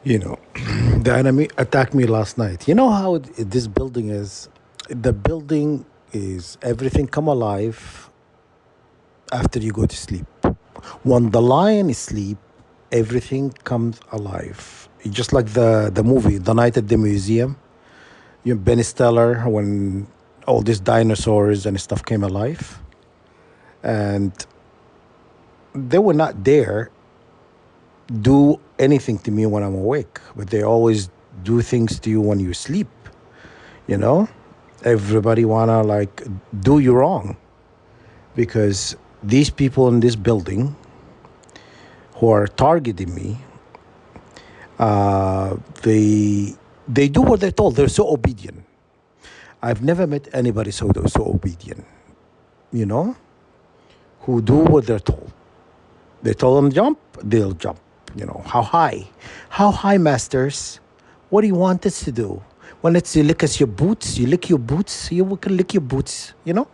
You know, the enemy attacked me last night. You know how this building is? The building is everything come alive after you go to sleep. When the lion is asleep, everything comes alive. Just like the movie, The Night at the Museum. You know, Ben Stiller, when all these dinosaurs and stuff came alive. And they were not there do anything to me when I'm awake, but they always do things to you when you sleep, you know? Everybody wanna like do you wrong because these people in this building who are targeting me, uh, they they do what they're told. They're so obedient. I've never met anybody so obedient, you know, who do what they're told. They told them jump, they'll jump. You know, how high? How high, masters? What do you want us to do? When it's you lick us your boots, you lick your boots, you can lick your boots, you know?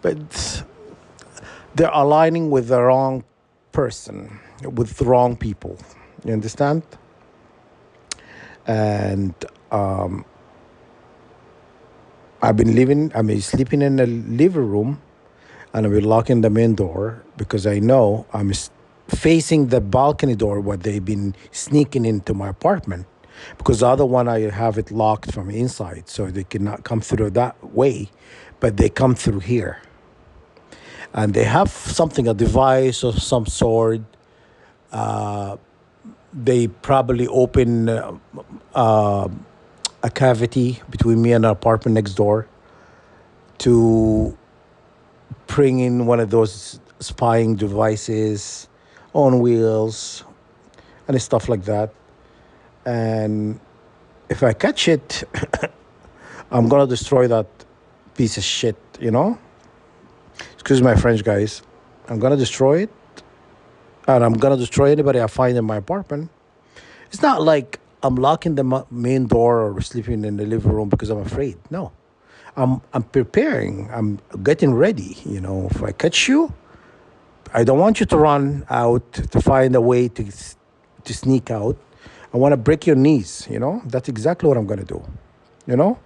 But they're aligning with the wrong person, with the wrong people. You understand? And I've been sleeping in the living room and I've been locking the main door because I know facing the balcony door where they've been sneaking into my apartment. Because the other one, I have it locked from inside, so they cannot come through that way, but they come through here. And they have something, a device of some sort. They probably open a cavity between me and the apartment next door to bring in one of those spying devices on wheels and stuff like that. And if I catch it, I'm gonna destroy that piece of shit, you know? Excuse my French, guys. I'm gonna destroy it, and I'm gonna destroy anybody I find in my apartment. It's not like I'm locking the main door or sleeping in the living room because I'm afraid. No, I'm preparing. I'm getting ready. You know, if I catch you, I don't want you to run out to find a way to sneak out. I want to break your knees. You know, that's exactly what I'm gonna do. You know,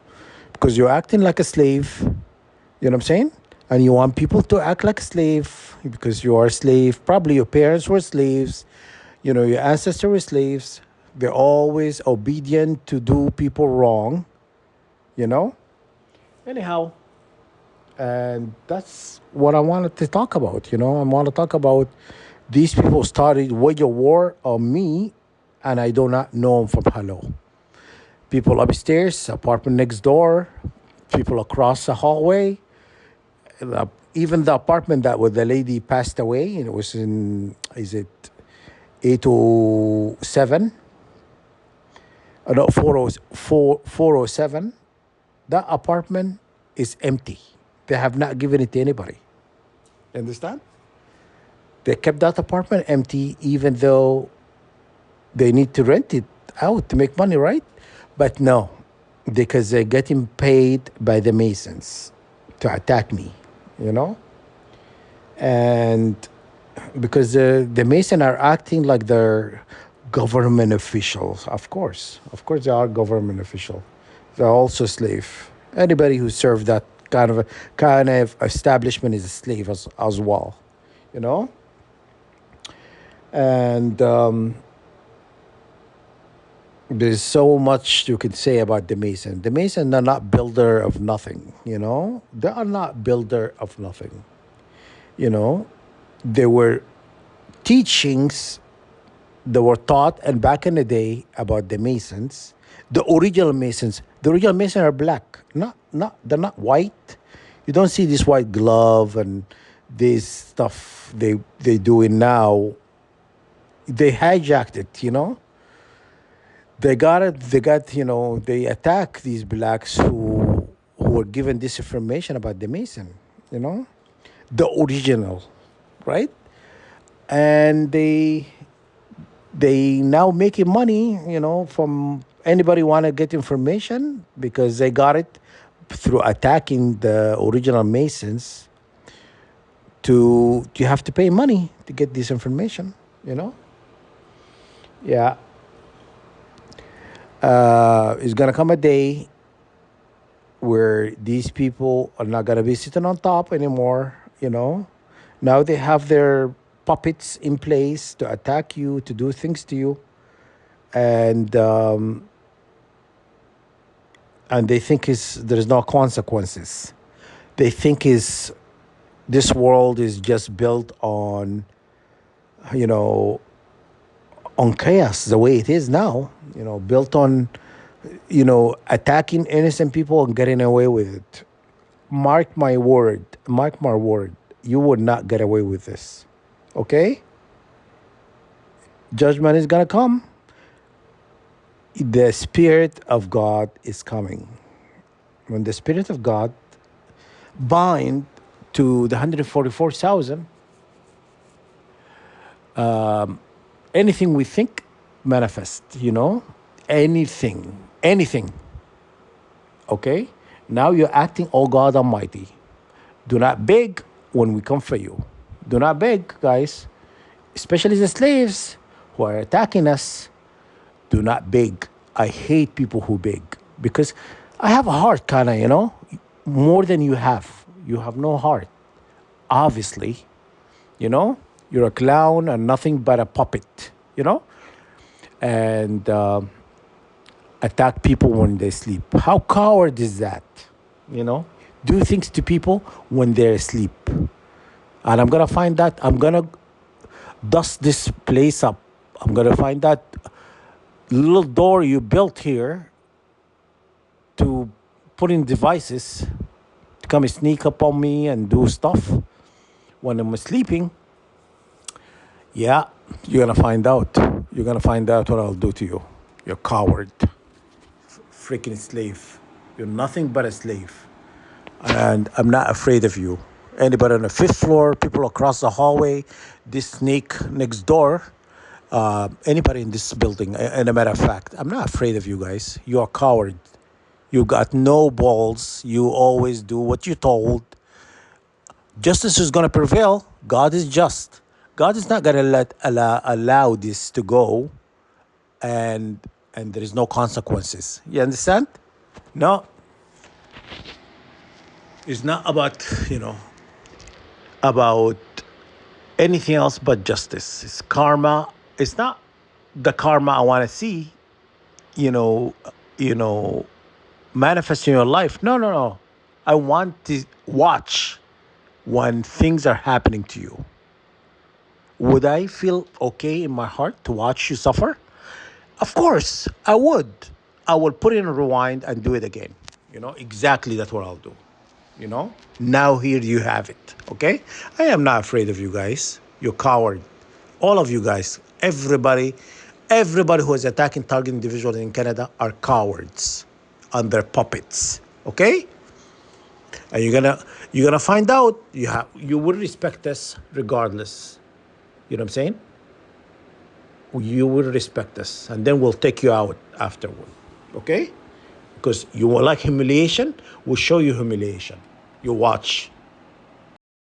because you're acting like a slave. You know what I'm saying? And you want people to act like a slave because you are a slave. Probably your parents were slaves. You know, your ancestors were slaves. They're always obedient to do people wrong, you know? Anyhow, and that's what I wanted to talk about, you know? I want to talk about these people started wage a war on me, and I do not know them from hello. People upstairs, apartment next door, people across the hallway, even the apartment that where the lady passed away, and it was in, is it 807? No, 407. That apartment is empty. They have not given it to anybody. Understand? They kept that apartment empty even though they need to rent it out to make money, right? But no, because they're getting paid by the Masons to attack me, you know? And because the Mason are acting like they're government officials. Of course, they are government official. They're also slave. Anybody who served that kind of establishment is a slave as well, you know. And there's so much you can say about the Mason. The Mason are not builder of nothing, you know. They are not builder of nothing, you know. They were teachings that were taught and back in the day about the Masons, the original Masons. The original Masons are black, not they're not white. You don't see this white glove and this stuff they doing now. They hijacked it, you know. They got it. They got, you know. They attack these blacks who were given this information about the Mason, you know, the original, right? And they now making money, you know, from anybody want to get information because they got it through attacking the original Masons. To you have to pay money to get this information, you know. Yeah, It's gonna come a day where these people are not gonna be sitting on top anymore. Now they have their puppets in place to attack you, to do things to you, and they think there's no consequences. They think is this world is just built you know, on chaos the way it is now. Built on attacking innocent people and getting away with it. Mark my word. Mark my word. You would not get away with this. Okay? Judgment is gonna come. The Spirit of God is coming. When the Spirit of God bind to the 144,000, anything we think manifest, anything. Okay? Now you're acting, oh God Almighty. Do not beg when we come for you. Do not beg, guys. Especially the slaves who are attacking us. Do not beg. I hate people who beg because I have a heart, kind of, more than you have. You have no heart, obviously. You're a clown and nothing but a puppet, and attack people when they sleep. How coward is that? Do things to people when they're asleep. And I'm going to find that. I'm going to dust this place up. I'm going to find that little door you built here to put in devices to come and sneak up on me and do stuff when I'm sleeping. Yeah, you're going to find out. You're going to find out what I'll do to you. You're a coward. Freaking slave. You're nothing but a slave. And I'm not afraid of you. Anybody on the 5th floor, people across the hallway, this snake next door, anybody in this building. And a matter of fact, I'm not afraid of you guys. You're a coward. You got no balls. You always do what you're told. Justice is going to prevail. God is just. God is not going to allow this to go, and there is no consequences. You understand? No. It's not about anything else but justice. It's karma. It's not the karma I want to see, you know, manifest in your life. No. I want to watch when things are happening to you. Would I feel okay in my heart to watch you suffer? Of course, I would. I will put in a rewind and do it again. Exactly that's what I'll do. Now here you have it. Okay? I am not afraid of you guys. You're coward. All of you guys. Everybody who is attacking target individuals in Canada are cowards and they're puppets. Okay? And you're gonna find out you will respect us regardless. You know what I'm saying? You will respect us, and then we'll take you out afterward. Okay? Because you will like humiliation, we'll show you humiliation. You watch.